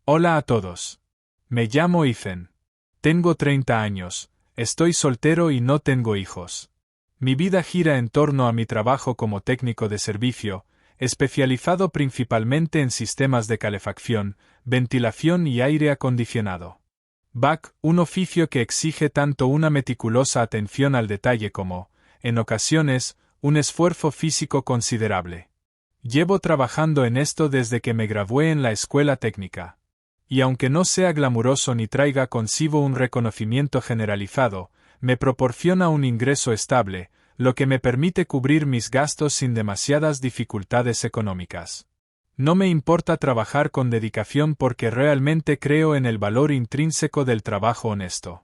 Hola a todos. Me llamo Ethan. Tengo 30 años, estoy soltero y no tengo hijos. Mi vida gira en torno a mi trabajo como técnico de servicio, especializado principalmente en sistemas de calefacción, ventilación y aire acondicionado. Un oficio que exige tanto una meticulosa atención al detalle como, en ocasiones, un esfuerzo físico considerable. Llevo trabajando en esto desde que me gradué en la escuela técnica. Y aunque no sea glamuroso ni traiga consigo un reconocimiento generalizado, me proporciona un ingreso estable, lo que me permite cubrir mis gastos sin demasiadas dificultades económicas. No me importa trabajar con dedicación porque realmente creo en el valor intrínseco del trabajo honesto.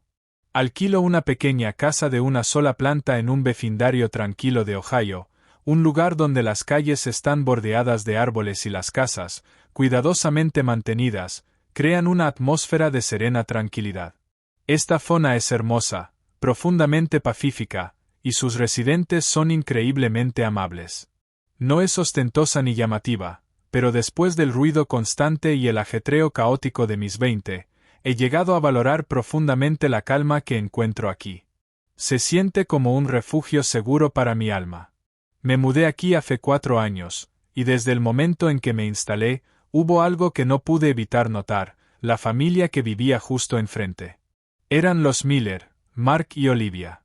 Alquilo una pequeña casa de una sola planta en un vecindario tranquilo de Ohio, un lugar donde las calles están bordeadas de árboles y las casas, cuidadosamente mantenidas, crean una atmósfera de serena tranquilidad. Esta zona es hermosa, profundamente pacífica, y sus residentes son increíblemente amables. No es ostentosa ni llamativa, pero después del ruido constante y el ajetreo caótico de mis 20, he llegado a valorar profundamente la calma que encuentro aquí. Se siente como un refugio seguro para mi alma. Me mudé aquí hace 4 años, y desde el momento en que me instalé, hubo algo que no pude evitar notar: la familia que vivía justo enfrente. Eran los Miller, Mark y Olivia.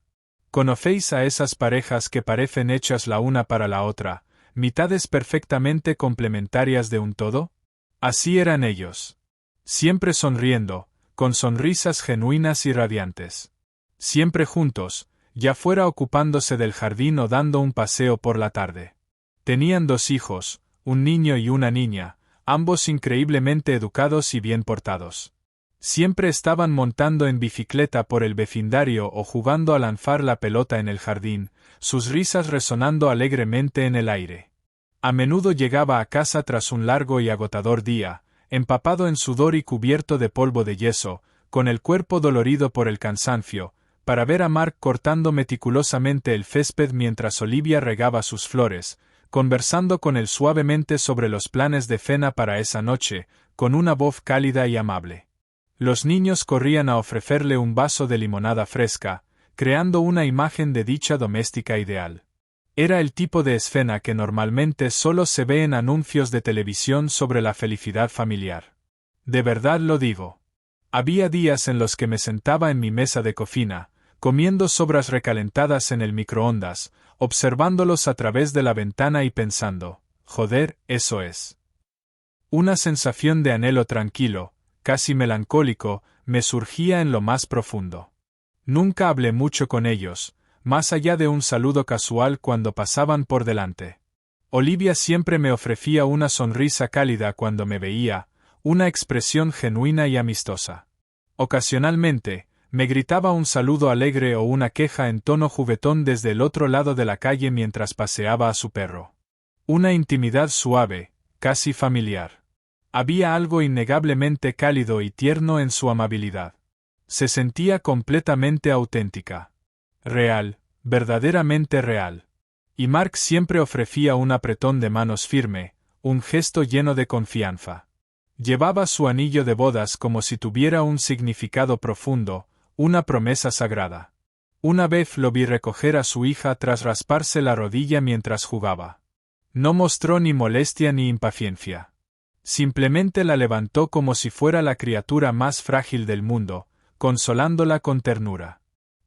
¿Conocéis a esas parejas que parecen hechas la una para la otra, mitades perfectamente complementarias de un todo? Así eran ellos. Siempre sonriendo, con sonrisas genuinas y radiantes. Siempre juntos, ya fuera ocupándose del jardín o dando un paseo por la tarde. Tenían 2 hijos, un niño y una niña, ambos increíblemente educados y bien portados. Siempre estaban montando en bicicleta por el vecindario o jugando a lanzar la pelota en el jardín, sus risas resonando alegremente en el aire. A menudo llegaba a casa tras un largo y agotador día, empapado en sudor y cubierto de polvo de yeso, con el cuerpo dolorido por el cansancio, para ver a Mark cortando meticulosamente el césped mientras Olivia regaba sus flores, conversando con él suavemente sobre los planes de cena para esa noche, con una voz cálida y amable. Los niños corrían a ofrecerle un vaso de limonada fresca, creando una imagen de dicha doméstica ideal. Era el tipo de escena que normalmente solo se ve en anuncios de televisión sobre la felicidad familiar. De verdad lo digo. Había días en los que me sentaba en mi mesa de cocina, comiendo sobras recalentadas en el microondas, observándolos a través de la ventana y pensando, joder, eso es. Una sensación de anhelo tranquilo, casi melancólico, me surgía en lo más profundo. Nunca hablé mucho con ellos, más allá de un saludo casual cuando pasaban por delante. Olivia siempre me ofrecía una sonrisa cálida cuando me veía, una expresión genuina y amistosa. Ocasionalmente, me gritaba un saludo alegre o una queja en tono juguetón desde el otro lado de la calle mientras paseaba a su perro. Una intimidad suave, casi familiar. Había algo innegablemente cálido y tierno en su amabilidad. Se sentía completamente auténtica. Real, verdaderamente real. Y Mark siempre ofrecía un apretón de manos firme, un gesto lleno de confianza. Llevaba su anillo de bodas como si tuviera un significado profundo, una promesa sagrada. Una vez lo vi recoger a su hija tras rasparse la rodilla mientras jugaba. No mostró ni molestia ni impaciencia. Simplemente la levantó como si fuera la criatura más frágil del mundo, consolándola con ternura.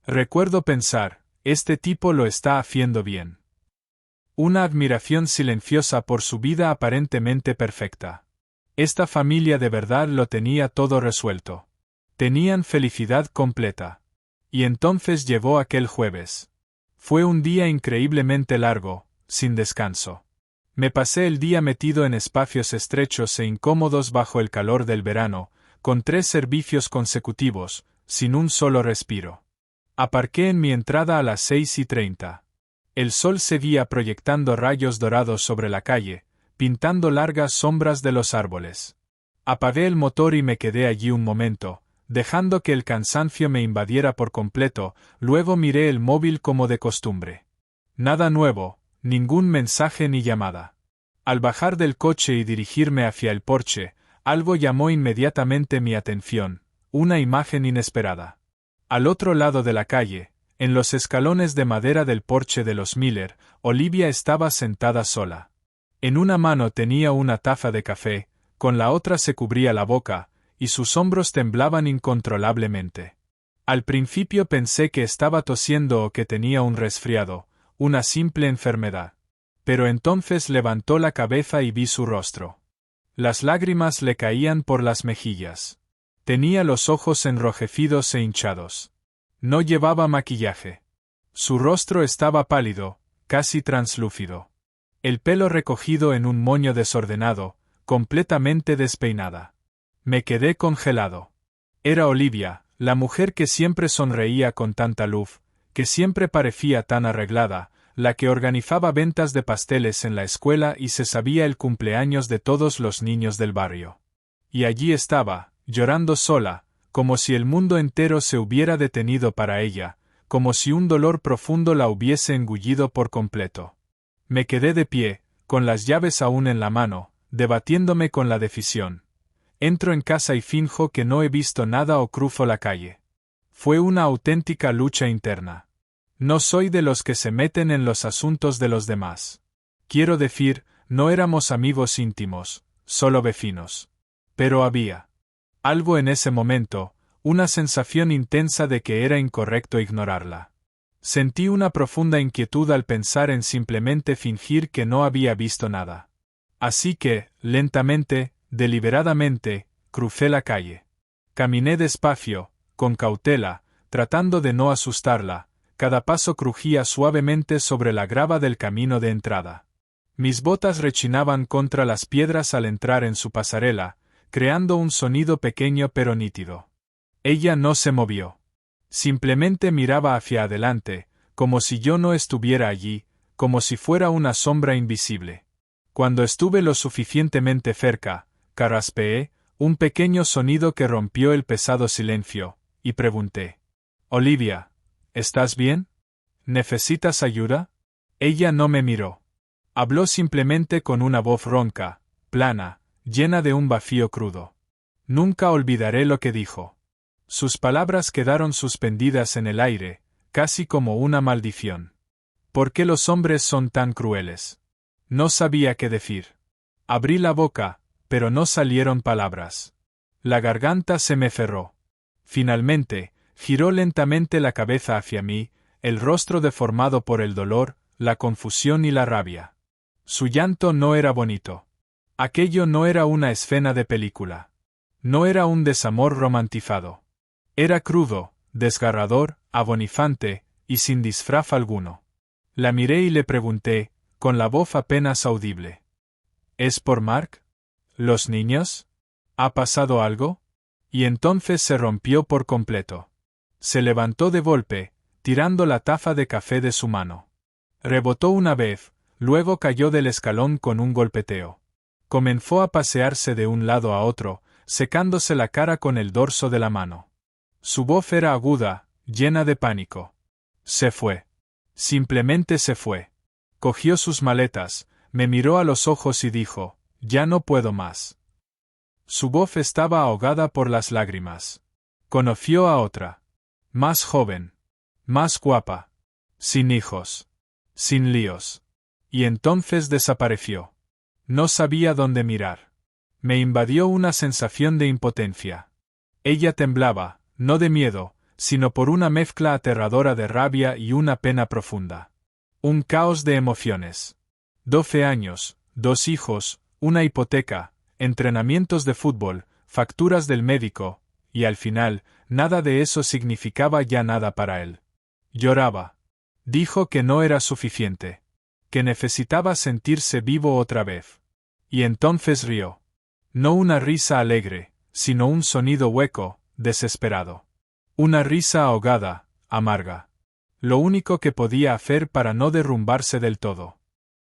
Recuerdo pensar, este tipo lo está haciendo bien. Una admiración silenciosa por su vida aparentemente perfecta. Esta familia de verdad lo tenía todo resuelto. Tenían felicidad completa. Y entonces llegó aquel jueves. Fue un día increíblemente largo, sin descanso. Me pasé el día metido en espacios estrechos e incómodos bajo el calor del verano, con 3 servicios consecutivos, sin un solo respiro. Aparqué en mi entrada a las 6:30. El sol seguía proyectando rayos dorados sobre la calle, pintando largas sombras de los árboles. Apagué el motor y me quedé allí un momento, dejando que el cansancio me invadiera por completo. Luego miré el móvil como de costumbre. Nada nuevo, ningún mensaje ni llamada. Al bajar del coche y dirigirme hacia el porche, algo llamó inmediatamente mi atención, una imagen inesperada. Al otro lado de la calle, en los escalones de madera del porche de los Miller, Olivia estaba sentada sola. En una mano tenía una taza de café, con la otra se cubría la boca, y sus hombros temblaban incontrolablemente. Al principio pensé que estaba tosiendo o que tenía un resfriado, una simple enfermedad. Pero entonces levantó la cabeza y vi su rostro. Las lágrimas le caían por las mejillas. Tenía los ojos enrojecidos e hinchados. No llevaba maquillaje. Su rostro estaba pálido, casi translúcido. El pelo recogido en un moño desordenado, completamente despeinada. Me quedé congelado. Era Olivia, la mujer que siempre sonreía con tanta luz, que siempre parecía tan arreglada, la que organizaba ventas de pasteles en la escuela y se sabía el cumpleaños de todos los niños del barrio. Y allí estaba, llorando sola, como si el mundo entero se hubiera detenido para ella, como si un dolor profundo la hubiese engullido por completo. Me quedé de pie, con las llaves aún en la mano, debatiéndome con la decisión. Entro en casa y finjo que no he visto nada o cruzo la calle. Fue una auténtica lucha interna. No soy de los que se meten en los asuntos de los demás. Quiero decir, no éramos amigos íntimos, solo vecinos. Pero había algo en ese momento, una sensación intensa de que era incorrecto ignorarla. Sentí una profunda inquietud al pensar en simplemente fingir que no había visto nada. Así que, lentamente, deliberadamente, crucé la calle. Caminé despacio, con cautela, tratando de no asustarla. Cada paso crujía suavemente sobre la grava del camino de entrada. Mis botas rechinaban contra las piedras al entrar en su pasarela, creando un sonido pequeño pero nítido. Ella no se movió. Simplemente miraba hacia adelante, como si yo no estuviera allí, como si fuera una sombra invisible. Cuando estuve lo suficientemente cerca, carraspeé, un pequeño sonido que rompió el pesado silencio, y pregunté: «Olivia, ¿estás bien? ¿Necesitas ayuda?» Ella no me miró. Habló simplemente con una voz ronca, plana, llena de un vacío crudo. Nunca olvidaré lo que dijo. Sus palabras quedaron suspendidas en el aire, casi como una maldición. ¿Por qué los hombres son tan crueles? No sabía qué decir. Abrí la boca, pero no salieron palabras. La garganta se me cerró. Finalmente, giró lentamente la cabeza hacia mí, el rostro deformado por el dolor, la confusión y la rabia. Su llanto no era bonito. Aquello no era una escena de película. No era un desamor romantizado. Era crudo, desgarrador, agonizante, y sin disfraz alguno. La miré y le pregunté, con la voz apenas audible: ¿Es por Mark? ¿Los niños? ¿Ha pasado algo? Y entonces se rompió por completo. Se levantó de golpe, tirando la taza de café de su mano. Rebotó una vez, luego cayó del escalón con un golpeteo. Comenzó a pasearse de un lado a otro, secándose la cara con el dorso de la mano. Su voz era aguda, llena de pánico. Se fue. Simplemente se fue. Cogió sus maletas, me miró a los ojos y dijo: «Ya no puedo más». Su voz estaba ahogada por las lágrimas. Conoció a otra. Más joven. Más guapa. Sin hijos. Sin líos. Y entonces desapareció. No sabía dónde mirar. Me invadió una sensación de impotencia. Ella temblaba, no de miedo, sino por una mezcla aterradora de rabia y una pena profunda. Un caos de emociones. 12 años, 2 hijos, una hipoteca, entrenamientos de fútbol, facturas del médico, y al final, nada de eso significaba ya nada para él. Lloraba. Dijo que no era suficiente. Que necesitaba sentirse vivo otra vez. Y entonces rió. No una risa alegre, sino un sonido hueco, desesperado. Una risa ahogada, amarga. Lo único que podía hacer para no derrumbarse del todo.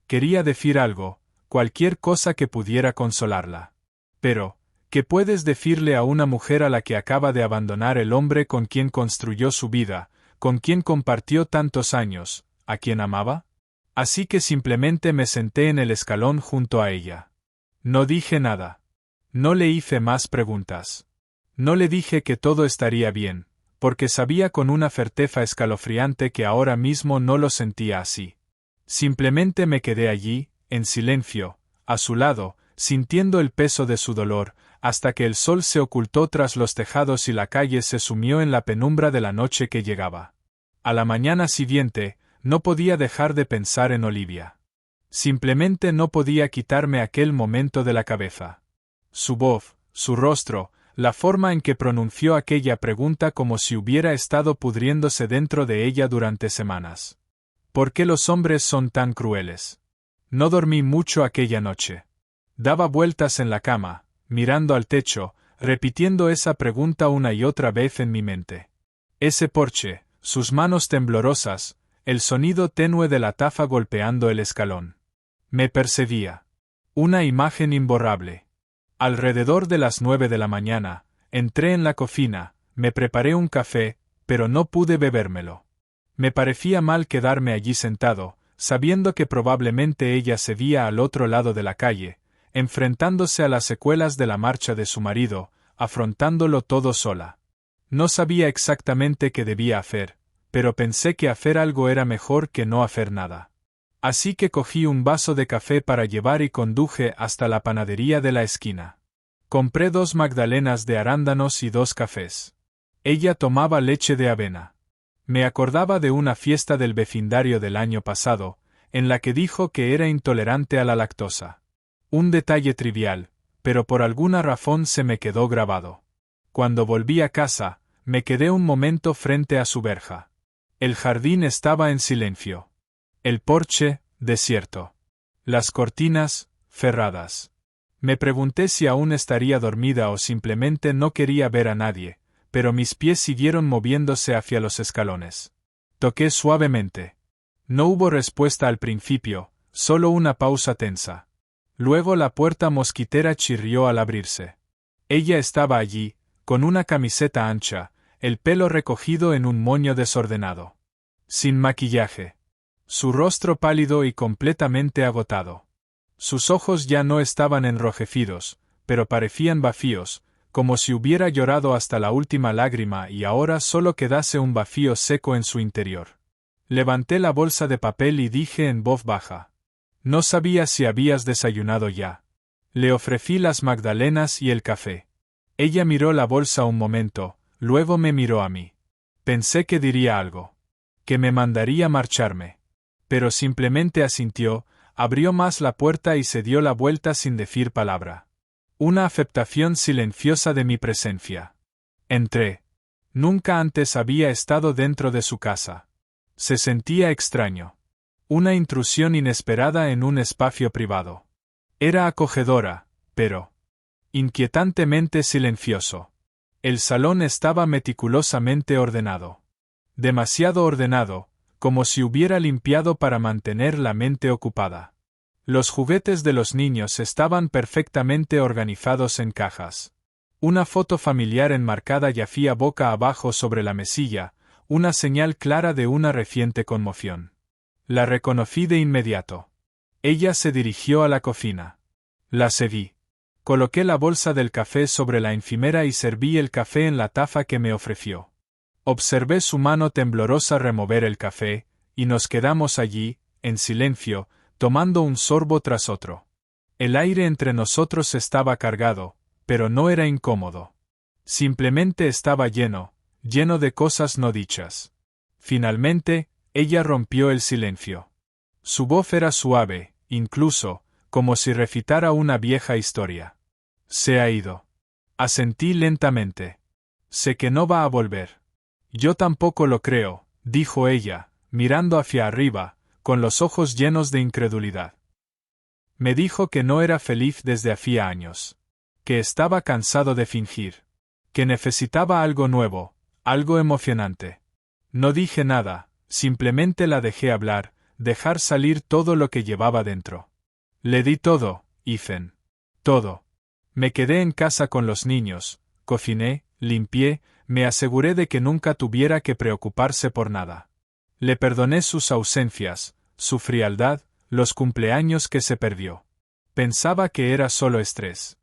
Quería decir algo, cualquier cosa que pudiera consolarla. Pero, ¿qué puedes decirle a una mujer a la que acaba de abandonar el hombre con quien construyó su vida, con quien compartió tantos años, a quien amaba? Así que simplemente me senté en el escalón junto a ella. No dije nada. No le hice más preguntas. No le dije que todo estaría bien, porque sabía con una certeza escalofriante que ahora mismo no lo sentía así. Simplemente me quedé allí, en silencio, a su lado, sintiendo el peso de su dolor, hasta que el sol se ocultó tras los tejados y la calle se sumió en la penumbra de la noche que llegaba. A la mañana siguiente, no podía dejar de pensar en Olivia. Simplemente no podía quitarme aquel momento de la cabeza. Su voz, su rostro, la forma en que pronunció aquella pregunta como si hubiera estado pudriéndose dentro de ella durante semanas. ¿Por qué los hombres son tan crueles? No dormí mucho aquella noche. Daba vueltas en la cama, mirando al techo, repitiendo esa pregunta una y otra vez en mi mente. Ese porche, sus manos temblorosas, el sonido tenue de la taza golpeando el escalón. Me perseguía. Una imagen imborrable. Alrededor de las 9 de la mañana, entré en la cocina, me preparé un café, pero no pude bebérmelo. Me parecía mal quedarme allí sentado, sabiendo que probablemente ella seguía al otro lado de la calle, enfrentándose a las secuelas de la marcha de su marido, afrontándolo todo sola. No sabía exactamente qué debía hacer, pero pensé que hacer algo era mejor que no hacer nada. Así que cogí un vaso de café para llevar y conduje hasta la panadería de la esquina. Compré 2 magdalenas de arándanos y 2 cafés. Ella tomaba leche de avena. Me acordaba de una fiesta del vecindario del año pasado, en la que dijo que era intolerante a la lactosa. Un detalle trivial, pero por alguna razón se me quedó grabado. Cuando volví a casa, me quedé un momento frente a su verja. El jardín estaba en silencio. El porche, desierto. Las cortinas, cerradas. Me pregunté si aún estaría dormida o simplemente no quería ver a nadie, pero mis pies siguieron moviéndose hacia los escalones. Toqué suavemente. No hubo respuesta al principio, solo una pausa tensa. Luego la puerta mosquitera chirrió al abrirse. Ella estaba allí, con una camiseta ancha, el pelo recogido en un moño desordenado. Sin maquillaje. Su rostro pálido y completamente agotado. Sus ojos ya no estaban enrojecidos, pero parecían vacíos, como si hubiera llorado hasta la última lágrima y ahora solo quedase un vacío seco en su interior. Levanté la bolsa de papel y dije en voz baja: «No sabía si habías desayunado ya». Le ofrecí las magdalenas y el café. Ella miró la bolsa un momento, luego me miró a mí. Pensé que diría algo. Que me mandaría marcharme. Pero simplemente asintió, abrió más la puerta y se dio la vuelta sin decir palabra. Una aceptación silenciosa de mi presencia. Entré. Nunca antes había estado dentro de su casa. Se sentía extraño. Una intrusión inesperada en un espacio privado. Era acogedora, pero inquietantemente silencioso. El salón estaba meticulosamente ordenado. Demasiado ordenado, como si hubiera limpiado para mantener la mente ocupada. Los juguetes de los niños estaban perfectamente organizados en cajas. Una foto familiar enmarcada yacía boca abajo sobre la mesilla, una señal clara de una reciente conmoción. La reconocí de inmediato. Ella se dirigió a la cocina. La seguí. Coloqué la bolsa del café sobre la encimera y serví el café en la taza que me ofreció. Observé su mano temblorosa remover el café, y nos quedamos allí, en silencio, tomando un sorbo tras otro. El aire entre nosotros estaba cargado, pero no era incómodo. Simplemente estaba lleno de cosas no dichas. Finalmente, ella rompió el silencio. Su voz era suave, incluso, como si recitara una vieja historia. Se ha ido. Asentí lentamente. Sé que no va a volver. Yo tampoco lo creo, dijo ella, mirando hacia arriba, con los ojos llenos de incredulidad. Me dijo que no era feliz desde hacía años. Que estaba cansado de fingir. Que necesitaba algo nuevo, algo emocionante. No dije nada, simplemente la dejé hablar, dejar salir todo lo que llevaba dentro. Le di todo, Ethan. Todo. Me quedé en casa con los niños, cociné, limpié, me aseguré de que nunca tuviera que preocuparse por nada. Le perdoné sus ausencias, su frialdad, los cumpleaños que se perdió. Pensaba que era solo estrés.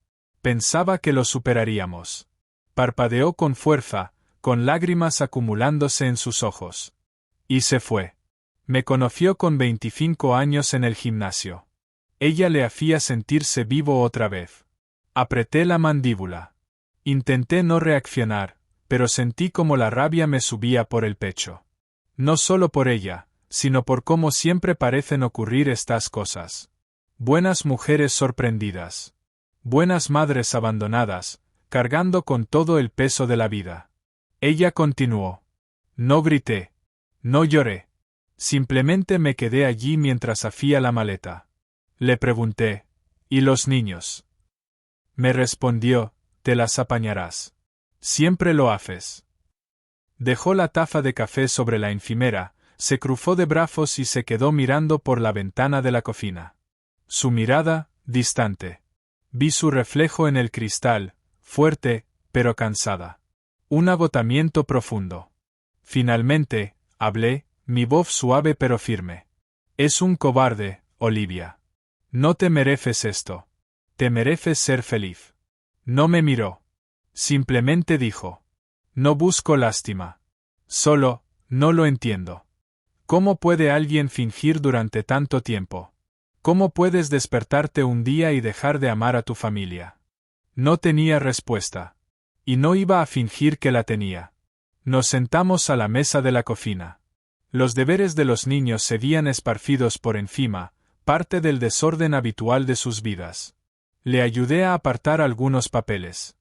Pensaba que lo superaríamos. Parpadeó con fuerza, con lágrimas acumulándose en sus ojos. Y se fue. Me conoció con 25 años en el gimnasio. Ella le hacía sentirse vivo otra vez. Apreté la mandíbula. Intenté no reaccionar, pero sentí como la rabia me subía por el pecho. No solo por ella, sino por cómo siempre parecen ocurrir estas cosas. Buenas mujeres sorprendidas. Buenas madres abandonadas, cargando con todo el peso de la vida. Ella continuó. No grité. No lloré. Simplemente me quedé allí mientras hacía la maleta. Le pregunté, ¿y los niños? Me respondió, te las apañarás. Siempre lo haces. Dejó la taza de café sobre la encimera, se cruzó de brazos y se quedó mirando por la ventana de la cocina. Su mirada, distante. Vi su reflejo en el cristal, fuerte, pero cansada. Un agotamiento profundo. Finalmente, hablé, mi voz suave pero firme. Es un cobarde, Olivia. No te mereces esto. Te mereces ser feliz. No me miró. Simplemente dijo. No busco lástima. Solo, no lo entiendo. ¿Cómo puede alguien fingir durante tanto tiempo? ¿Cómo puedes despertarte un día y dejar de amar a tu familia? No tenía respuesta. Y no iba a fingir que la tenía. Nos sentamos a la mesa de la cocina. Los deberes de los niños se veían esparcidos por encima, parte del desorden habitual de sus vidas. Le ayudé a apartar algunos papeles.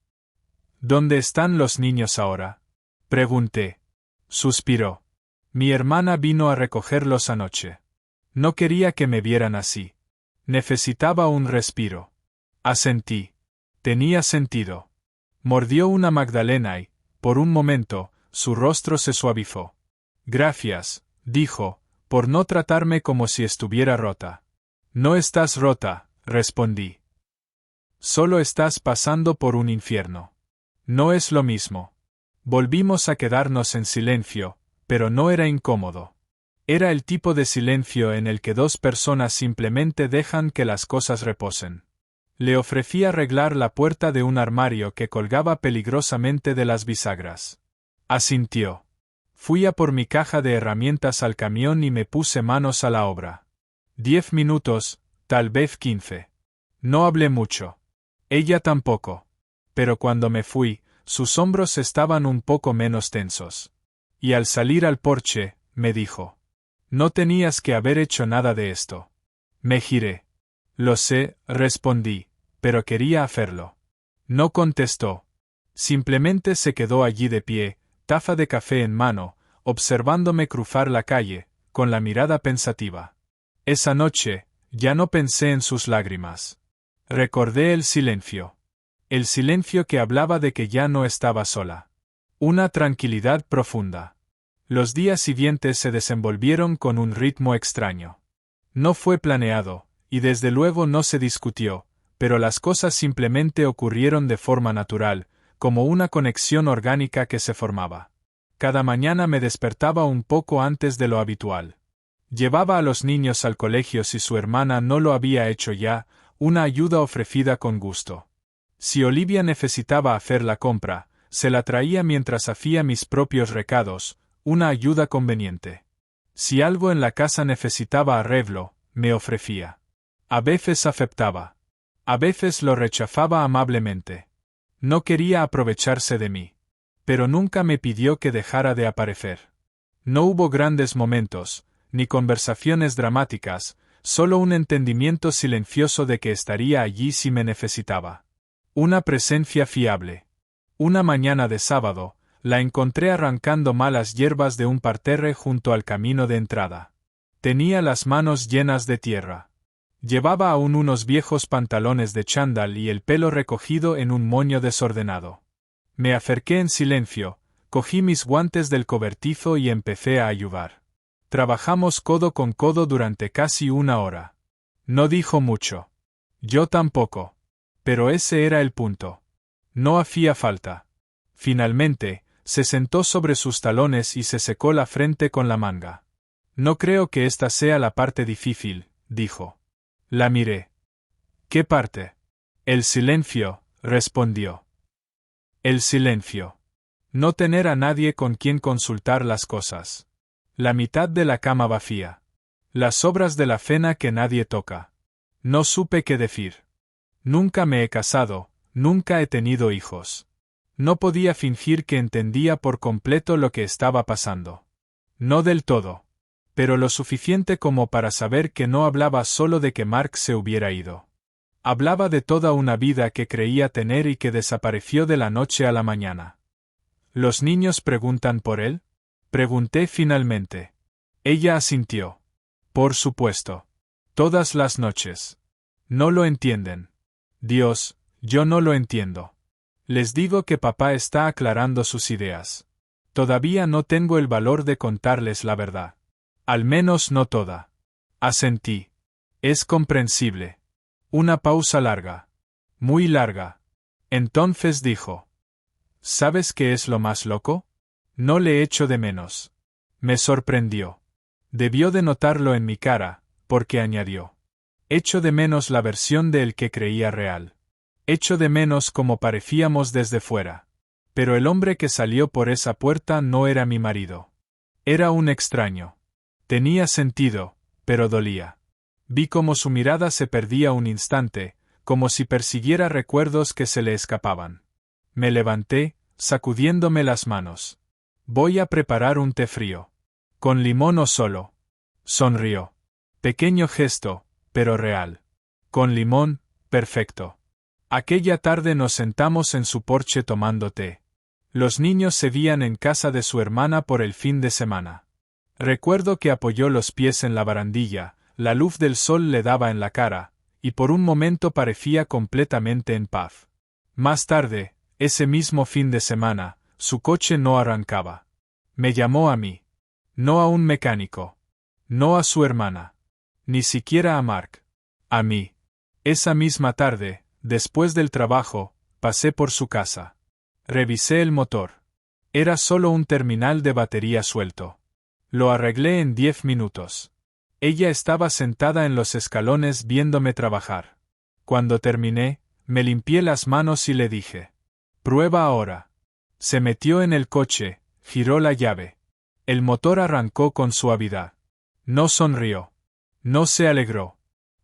¿Dónde están los niños ahora? Pregunté. Suspiró. Mi hermana vino a recogerlos anoche. No quería que me vieran así. Necesitaba un respiro. Asentí. Tenía sentido. Mordió una magdalena y, por un momento, su rostro se suavizó. Gracias, dijo, por no tratarme como si estuviera rota. No estás rota, respondí. Solo estás pasando por un infierno. No es lo mismo. Volvimos a quedarnos en silencio, pero no era incómodo. Era el tipo de silencio en el que dos personas simplemente dejan que las cosas reposen. Le ofrecí arreglar la puerta de un armario que colgaba peligrosamente de las bisagras. Asintió. Fui a por mi caja de herramientas al camión y me puse manos a la obra. 10 minutos, tal vez 15. No hablé mucho. Ella tampoco. Pero cuando me fui, sus hombros estaban un poco menos tensos. Y al salir al porche, me dijo. No tenías que haber hecho nada de esto. Me giré. Lo sé, respondí, pero quería hacerlo. No contestó. Simplemente se quedó allí de pie, taza de café en mano, observándome cruzar la calle, con la mirada pensativa. Esa noche, ya no pensé en sus lágrimas. Recordé el silencio. El silencio que hablaba de que ya no estaba sola. Una tranquilidad profunda. Los días siguientes se desenvolvieron con un ritmo extraño. No fue planeado, y desde luego no se discutió, pero las cosas simplemente ocurrieron de forma natural, como una conexión orgánica que se formaba. Cada mañana me despertaba un poco antes de lo habitual. Llevaba a los niños al colegio si su hermana no lo había hecho ya, una ayuda ofrecida con gusto. Si Olivia necesitaba hacer la compra, se la traía mientras hacía mis propios recados, una ayuda conveniente. Si algo en la casa necesitaba arreglo, me ofrecía. A veces aceptaba. A veces lo rechazaba amablemente. No quería aprovecharse de mí. Pero nunca me pidió que dejara de aparecer. No hubo grandes momentos, ni conversaciones dramáticas, solo un entendimiento silencioso de que estaría allí si me necesitaba. Una presencia fiable. Una mañana de sábado, la encontré arrancando malas hierbas de un parterre junto al camino de entrada. Tenía las manos llenas de tierra. Llevaba aún unos viejos pantalones de chándal y el pelo recogido en un moño desordenado. Me acerqué en silencio, cogí mis guantes del cobertizo y empecé a ayudar. Trabajamos codo con codo durante casi una hora. No dijo mucho. Yo tampoco. Pero ese era el punto. No hacía falta. Finalmente, se sentó sobre sus talones y se secó la frente con la manga. No creo que esta sea la parte difícil, dijo. La miré. ¿Qué parte? El silencio, respondió. El silencio. No tener a nadie con quien consultar las cosas. La mitad de la cama vacía. Las sobras de la cena que nadie toca. No supe qué decir. Nunca me he casado, nunca he tenido hijos. No podía fingir que entendía por completo lo que estaba pasando. No del todo. Pero lo suficiente como para saber que no hablaba solo de que Mark se hubiera ido. Hablaba de toda una vida que creía tener y que desapareció de la noche a la mañana. ¿Los niños preguntan por él? Pregunté finalmente. Ella asintió. Por supuesto. Todas las noches. No lo entienden. Dios, yo no lo entiendo. Les digo que papá está aclarando sus ideas. Todavía no tengo el valor de contarles la verdad. Al menos no toda. Asentí. Es comprensible. Una pausa larga. Muy larga. Entonces dijo. ¿Sabes qué es lo más loco? No le echo de menos. Me sorprendió. Debió de notarlo en mi cara, porque añadió. Echo de menos la versión de él que creía real. Echo de menos como parecíamos desde fuera. Pero el hombre que salió por esa puerta no era mi marido. Era un extraño. Tenía sentido, pero dolía. Vi cómo su mirada se perdía un instante, como si persiguiera recuerdos que se le escapaban. Me levanté, sacudiéndome las manos. Voy a preparar un té frío. ¿Con limón o solo? Sonrió. Pequeño gesto, pero real. Con limón, perfecto. Aquella tarde nos sentamos en su porche tomando té. Los niños se veían en casa de su hermana por el fin de semana. Recuerdo que apoyó los pies en la barandilla, la luz del sol le daba en la cara, y por un momento parecía completamente en paz. Más tarde, ese mismo fin de semana, su coche no arrancaba. Me llamó a mí. No a un mecánico. No a su hermana. Ni siquiera a Mark. A mí. Esa misma tarde, después del trabajo, pasé por su casa. Revisé el motor. Era solo un terminal de batería suelto. Lo arreglé en 10 minutos. Ella estaba sentada en los escalones viéndome trabajar. Cuando terminé, me limpié las manos y le dije. Prueba ahora. Se metió en el coche, giró la llave. El motor arrancó con suavidad. No sonrió. No se alegró.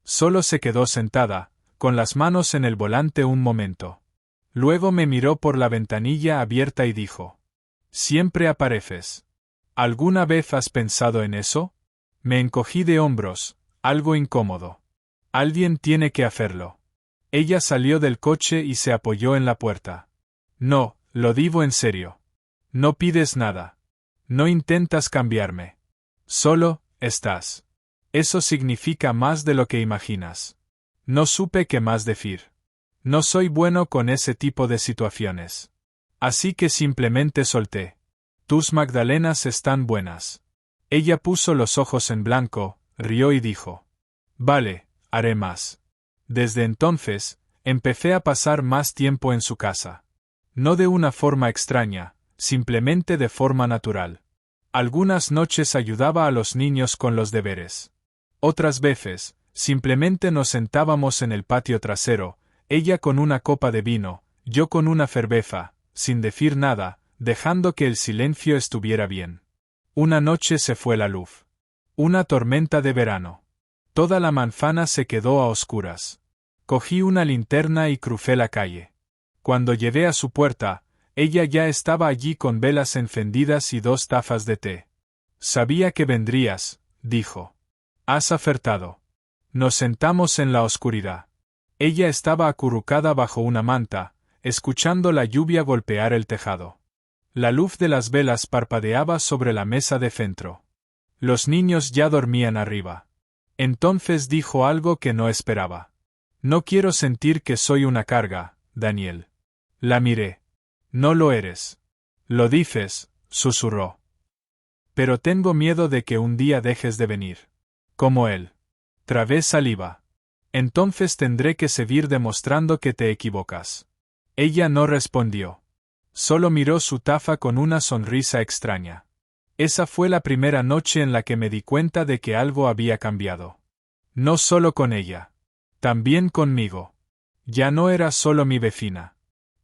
Solo se quedó sentada, con las manos en el volante un momento. Luego me miró por la ventanilla abierta y dijo. Siempre apareces. ¿Alguna vez has pensado en eso? Me encogí de hombros, algo incómodo. Alguien tiene que hacerlo. Ella salió del coche y se apoyó en la puerta. No, lo digo en serio. No pides nada. No intentas cambiarme. Solo, estás. Eso significa más de lo que imaginas. No supe qué más decir. No soy bueno con ese tipo de situaciones. Así que simplemente solté. Tus magdalenas están buenas. Ella puso los ojos en blanco, rió y dijo. Vale, haré más. Desde entonces, empecé a pasar más tiempo en su casa. No de una forma extraña, simplemente de forma natural. Algunas noches ayudaba a los niños con los deberes. Otras veces, simplemente nos sentábamos en el patio trasero, ella con una copa de vino, yo con una cerveza, sin decir nada, dejando que el silencio estuviera bien. Una noche se fue la luz. Una tormenta de verano. Toda la manzana se quedó a oscuras. Cogí una linterna y crucé la calle. Cuando llegué a su puerta, ella ya estaba allí con velas encendidas y 2 tazas de té. Sabía que vendrías, dijo. Has acertado. Nos sentamos en la oscuridad. Ella estaba acurrucada bajo una manta, escuchando la lluvia golpear el tejado. La luz de las velas parpadeaba sobre la mesa de centro. Los niños ya dormían arriba. Entonces dijo algo que no esperaba. No quiero sentir que soy una carga, Daniel. La miré. No lo eres. Lo dices, susurró. Pero tengo miedo de que un día dejes de venir. Como él. Trabé saliva. Entonces tendré que seguir demostrando que te equivocas. Ella no respondió. Solo miró su taza con una sonrisa extraña. Esa fue la primera noche en la que me di cuenta de que algo había cambiado. No solo con ella. También conmigo. Ya no era solo mi vecina.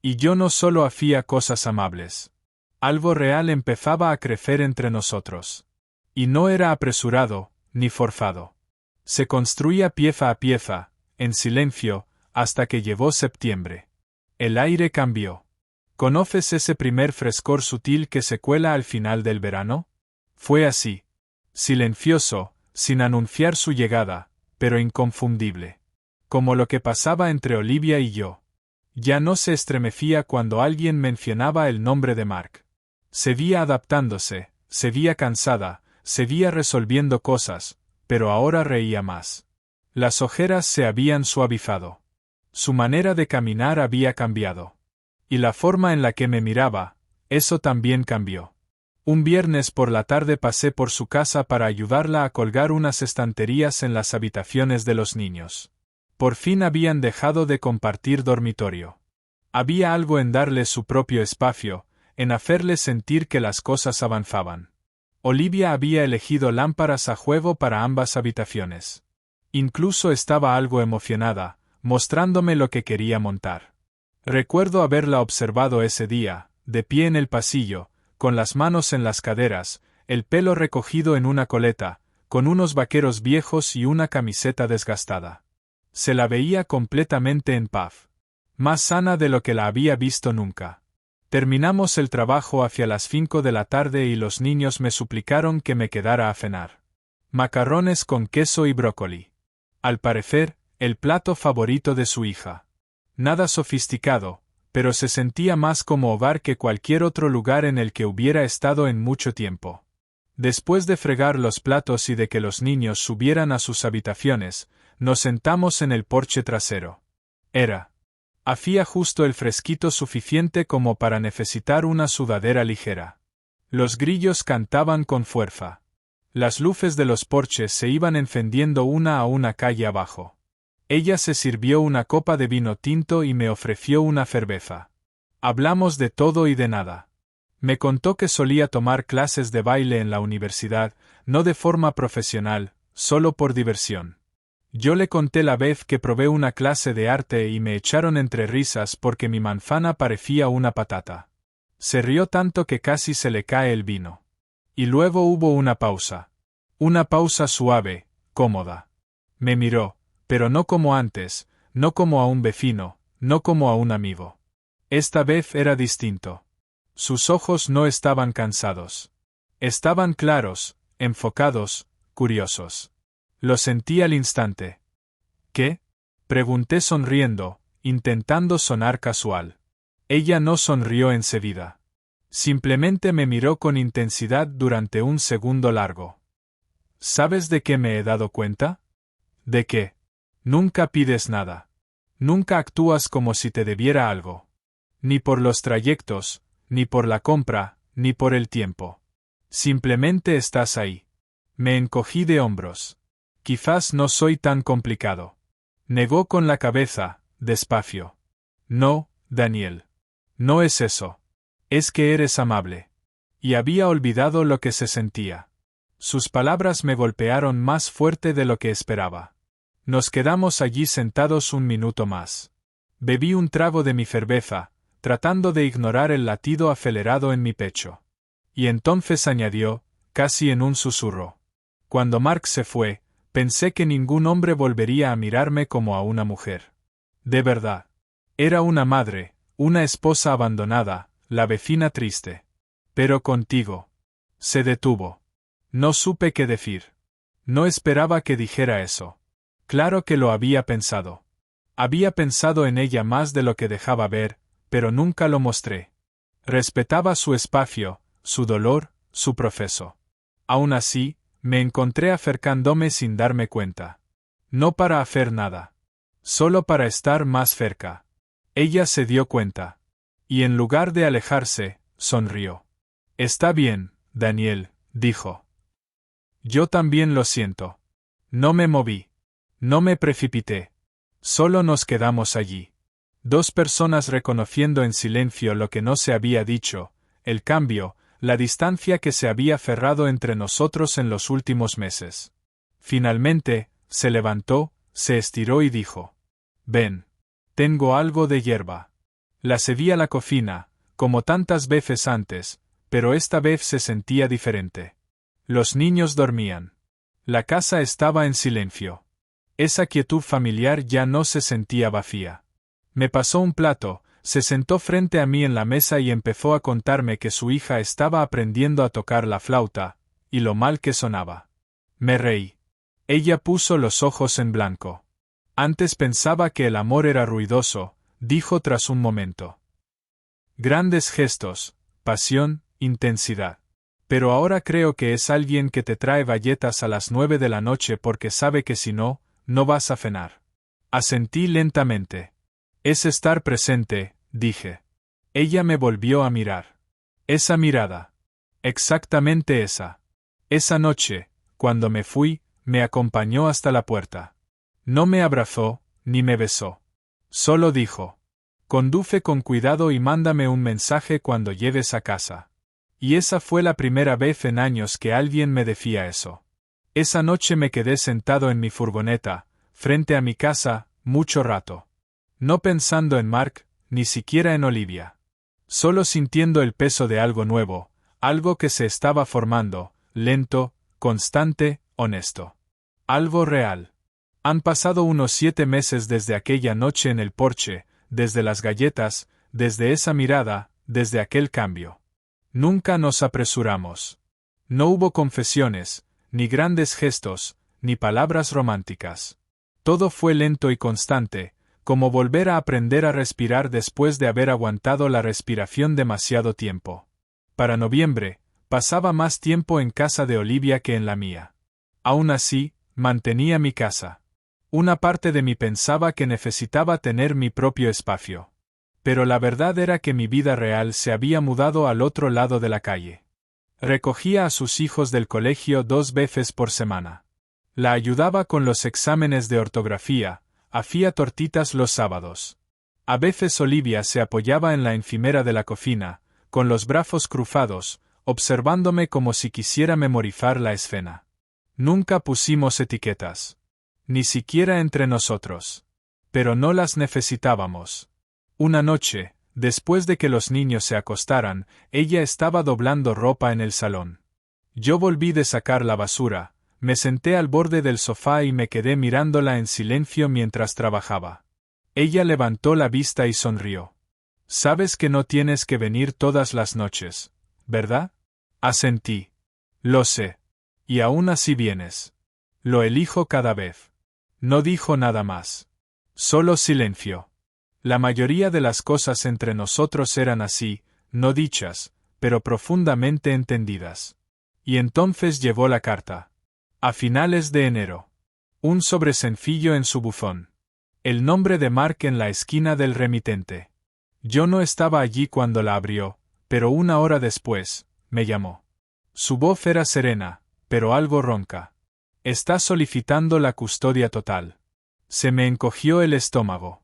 Y yo no solo hacía cosas amables. Algo real empezaba a crecer entre nosotros. Y no era apresurado, ni forzado. Se construía pieza a pieza, en silencio, hasta que llegó septiembre. El aire cambió. ¿Conoces ese primer frescor sutil que se cuela al final del verano? Fue así. Silencioso, sin anunciar su llegada, pero inconfundible. Como lo que pasaba entre Olivia y yo. Ya no se estremecía cuando alguien mencionaba el nombre de Mark. Seguía adaptándose, seguía cansada, seguía resolviendo cosas, pero ahora reía más. Las ojeras se habían suavizado. Su manera de caminar había cambiado. Y la forma en la que me miraba, eso también cambió. Un viernes por la tarde pasé por su casa para ayudarla a colgar unas estanterías en las habitaciones de los niños. Por fin habían dejado de compartir dormitorio. Había algo en darles su propio espacio, en hacerles sentir que las cosas avanzaban. Olivia había elegido lámparas a juego para ambas habitaciones. Incluso estaba algo emocionada, mostrándome lo que quería montar. Recuerdo haberla observado ese día, de pie en el pasillo, con las manos en las caderas, el pelo recogido en una coleta, con unos vaqueros viejos y una camiseta desgastada. Se la veía completamente en paz. Más sana de lo que la había visto nunca. Terminamos el trabajo hacia las 5 de la tarde y los niños me suplicaron que me quedara a cenar. Macarrones con queso y brócoli. Al parecer, el plato favorito de su hija. Nada sofisticado, pero se sentía más como hogar que cualquier otro lugar en el que hubiera estado en mucho tiempo. Después de fregar los platos y de que los niños subieran a sus habitaciones, nos sentamos en el porche trasero. Hacía justo el fresquito suficiente como para necesitar una sudadera ligera. Los grillos cantaban con fuerza. Las luces de los porches se iban encendiendo una a una calle abajo. Ella se sirvió una copa de vino tinto y me ofreció una cerveza. Hablamos de todo y de nada. Me contó que solía tomar clases de baile en la universidad, no de forma profesional, solo por diversión. Yo le conté la vez que probé una clase de arte y me echaron entre risas porque mi manzana parecía una patata. Se rió tanto que casi se le cae el vino. Y luego hubo una pausa. Una pausa suave, cómoda. Me miró, pero no como antes, no como a un vecino, no como a un amigo. Esta vez era distinto. Sus ojos no estaban cansados. Estaban claros, enfocados, curiosos. Lo sentí al instante. ¿Qué? Pregunté sonriendo, intentando sonar casual. Ella no sonrió enseguida. Simplemente me miró con intensidad durante un segundo largo. ¿Sabes de qué me he dado cuenta? ¿De qué? Nunca pides nada. Nunca actúas como si te debiera algo. Ni por los trayectos, ni por la compra, ni por el tiempo. Simplemente estás ahí. Me encogí de hombros. Quizás no soy tan complicado. Negó con la cabeza, despacio. No, Daniel. No es eso. Es que eres amable. Y había olvidado lo que se sentía. Sus palabras me golpearon más fuerte de lo que esperaba. Nos quedamos allí sentados un minuto más. Bebí un trago de mi cerveza, tratando de ignorar el latido acelerado en mi pecho. Y entonces añadió, casi en un susurro. Cuando Mark se fue, pensé que ningún hombre volvería a mirarme como a una mujer. De verdad. Era una madre, una esposa abandonada, la vecina triste. Pero contigo. Se detuvo. No supe qué decir. No esperaba que dijera eso. Claro que lo había pensado. Había pensado en ella más de lo que dejaba ver, pero nunca lo mostré. Respetaba su espacio, su dolor, su proceso. Aún así, me encontré acercándome sin darme cuenta. No para hacer nada. Solo para estar más cerca. Ella se dio cuenta. Y en lugar de alejarse, sonrió. Está bien, Daniel, dijo. Yo también lo siento. No me moví. No me precipité. Solo nos quedamos allí. Dos personas reconociendo en silencio lo que no se había dicho, el cambio, la distancia que se había cerrado entre nosotros en los últimos meses. Finalmente, se levantó, se estiró y dijo: «Ven. Tengo algo de hierba. La cedí a la cocina, como tantas veces antes, pero esta vez se sentía diferente. Los niños dormían. La casa estaba en silencio. Esa quietud familiar ya no se sentía vacía. Me pasó un plato, se sentó frente a mí en la mesa y empezó a contarme que su hija estaba aprendiendo a tocar la flauta, y lo mal que sonaba. Me reí. Ella puso los ojos en blanco. Antes pensaba que el amor era ruidoso, dijo tras un momento. Grandes gestos, pasión, intensidad. Pero ahora creo que es alguien que te trae galletas a las 9 de la noche porque sabe que si no, no vas a cenar. Asentí lentamente. Es estar presente, dije. Ella me volvió a mirar. Esa mirada. Exactamente esa. Esa noche, cuando me fui, me acompañó hasta la puerta. No me abrazó, ni me besó. Solo dijo: conduce con cuidado y mándame un mensaje cuando llegues a casa. Y esa fue la primera vez en años que alguien me decía eso. Esa noche me quedé sentado en mi furgoneta, frente a mi casa, mucho rato. No pensando en Mark, ni siquiera en Olivia. Solo sintiendo el peso de algo nuevo, algo que se estaba formando, lento, constante, honesto. Algo real. Han pasado unos 7 meses desde aquella noche en el porche, desde las galletas, desde esa mirada, desde aquel cambio. Nunca nos apresuramos. No hubo confesiones, ni grandes gestos, ni palabras románticas. Todo fue lento y constante, como volver a aprender a respirar después de haber aguantado la respiración demasiado tiempo. Para noviembre, pasaba más tiempo en casa de Olivia que en la mía. Aún así, mantenía mi casa. Una parte de mí pensaba que necesitaba tener mi propio espacio. Pero la verdad era que mi vida real se había mudado al otro lado de la calle. Recogía a sus hijos del colegio 2 veces por semana. La ayudaba con los exámenes de ortografía, hacía tortitas los sábados. A veces Olivia se apoyaba en la encimera de la cocina, con los brazos cruzados, observándome como si quisiera memorizar la escena. Nunca pusimos etiquetas. Ni siquiera entre nosotros. Pero no las necesitábamos. Una noche, después de que los niños se acostaran, ella estaba doblando ropa en el salón. Yo volví de sacar la basura, me senté al borde del sofá y me quedé mirándola en silencio mientras trabajaba. Ella levantó la vista y sonrió. Sabes que no tienes que venir todas las noches, ¿verdad? Asentí. Lo sé. Y aún así vienes. Lo elijo cada vez. No dijo nada más. Solo silencio. La mayoría de las cosas entre nosotros eran así, no dichas, pero profundamente entendidas. Y entonces llevó la carta. A finales de enero. Un sobre sencillo en su buzón. El nombre de Mark en la esquina del remitente. Yo no estaba allí cuando la abrió, pero una hora después, me llamó. Su voz era serena, pero algo ronca. Está solicitando la custodia total. Se me encogió el estómago.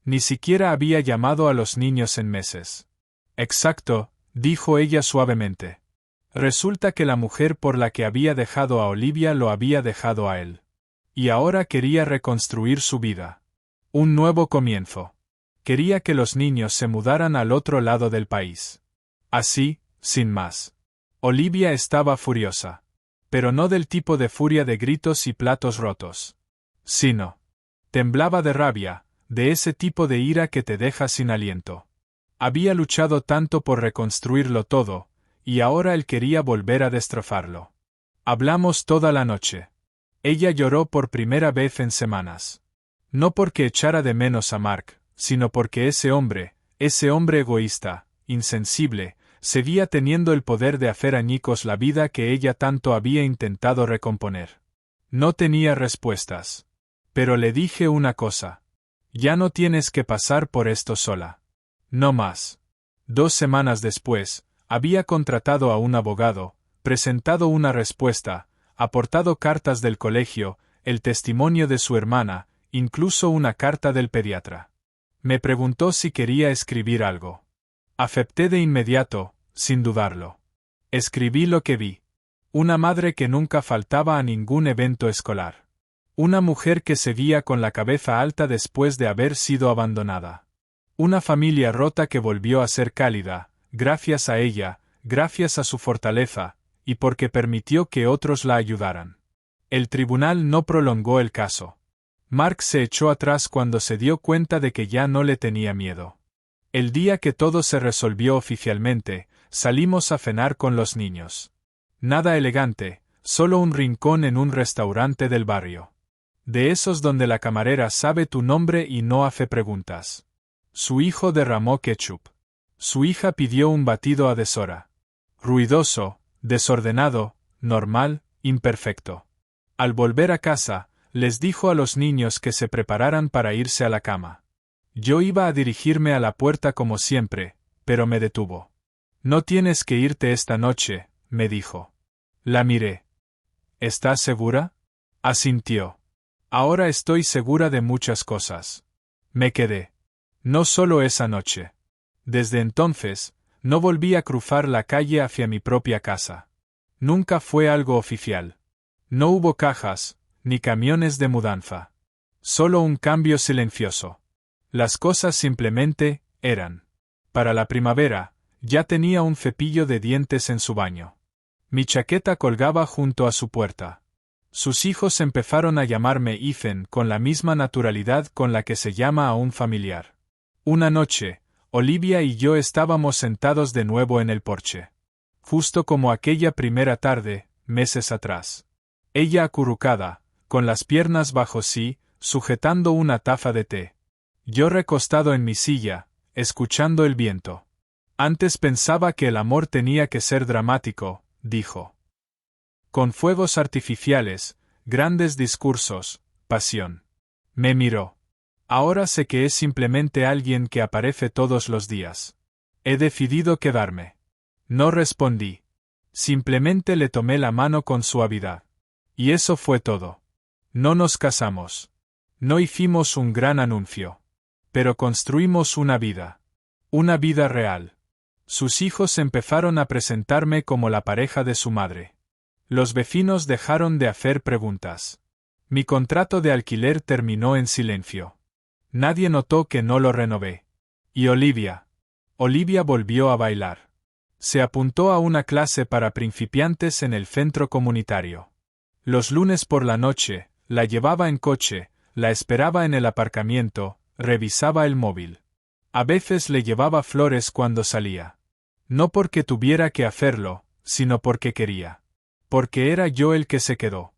Ni siquiera había llamado a los niños en meses. Exacto, dijo ella suavemente. Resulta que la mujer por la que había dejado a Olivia lo había dejado a él. Y ahora quería reconstruir su vida. Un nuevo comienzo. Quería que los niños se mudaran al otro lado del país. Así, sin más. Olivia estaba furiosa. Pero no del tipo de furia de gritos y platos rotos. Sino. Temblaba de rabia, de ese tipo de ira que te deja sin aliento. Había luchado tanto por reconstruirlo todo, y ahora él quería volver a destrozarlo. Hablamos toda la noche. Ella lloró por primera vez en semanas. No porque echara de menos a Mark, sino porque ese hombre egoísta, insensible, seguía teniendo el poder de hacer añicos la vida que ella tanto había intentado recomponer. No tenía respuestas. Pero le dije una cosa. Ya no tienes que pasar por esto sola. No más. 2 semanas después, había contratado a un abogado, presentado una respuesta, aportado cartas del colegio, el testimonio de su hermana, incluso una carta del pediatra. Me preguntó si quería escribir algo. Acepté de inmediato, sin dudarlo. Escribí lo que vi. Una madre que nunca faltaba a ningún evento escolar. Una mujer que seguía con la cabeza alta después de haber sido abandonada. Una familia rota que volvió a ser cálida, gracias a ella, gracias a su fortaleza, y porque permitió que otros la ayudaran. El tribunal no prolongó el caso. Mark se echó atrás cuando se dio cuenta de que ya no le tenía miedo. El día que todo se resolvió oficialmente, salimos a cenar con los niños. Nada elegante, solo un rincón en un restaurante del barrio. De esos donde la camarera sabe tu nombre y no hace preguntas. Su hijo derramó ketchup. Su hija pidió un batido a deshora. Ruidoso, desordenado, normal, imperfecto. Al volver a casa, les dijo a los niños que se prepararan para irse a la cama. Yo iba a dirigirme a la puerta como siempre, pero me detuvo. No tienes que irte esta noche, me dijo. La miré. ¿Estás segura? Asintió. Ahora estoy segura de muchas cosas. Me quedé. No solo esa noche. Desde entonces, no volví a cruzar la calle hacia mi propia casa. Nunca fue algo oficial. No hubo cajas, ni camiones de mudanza. Solo un cambio silencioso. Las cosas simplemente eran. Para la primavera, ya tenía un cepillo de dientes en su baño. Mi chaqueta colgaba junto a su puerta. Sus hijos empezaron a llamarme Ethan con la misma naturalidad con la que se llama a un familiar. Una noche, Olivia y yo estábamos sentados de nuevo en el porche. Justo como aquella primera tarde, meses atrás. Ella acurrucada, con las piernas bajo sí, sujetando una taza de té. Yo recostado en mi silla, escuchando el viento. Antes pensaba que el amor tenía que ser dramático, dijo. Con fuegos artificiales, grandes discursos, pasión. Me miró. Ahora sé que es simplemente alguien que aparece todos los días. He decidido quedarme. No respondí. Simplemente le tomé la mano con suavidad. Y eso fue todo. No nos casamos. No hicimos un gran anuncio. Pero construimos una vida. Una vida real. Sus hijos empezaron a presentarme como la pareja de su madre. Los vecinos dejaron de hacer preguntas. Mi contrato de alquiler terminó en silencio. Nadie notó que no lo renové. Y Olivia. Olivia volvió a bailar. Se apuntó a una clase para principiantes en el centro comunitario. Los lunes por la noche, la llevaba en coche, la esperaba en el aparcamiento, revisaba el móvil. A veces le llevaba flores cuando salía. No porque tuviera que hacerlo, sino porque quería. Porque era yo el que se quedó.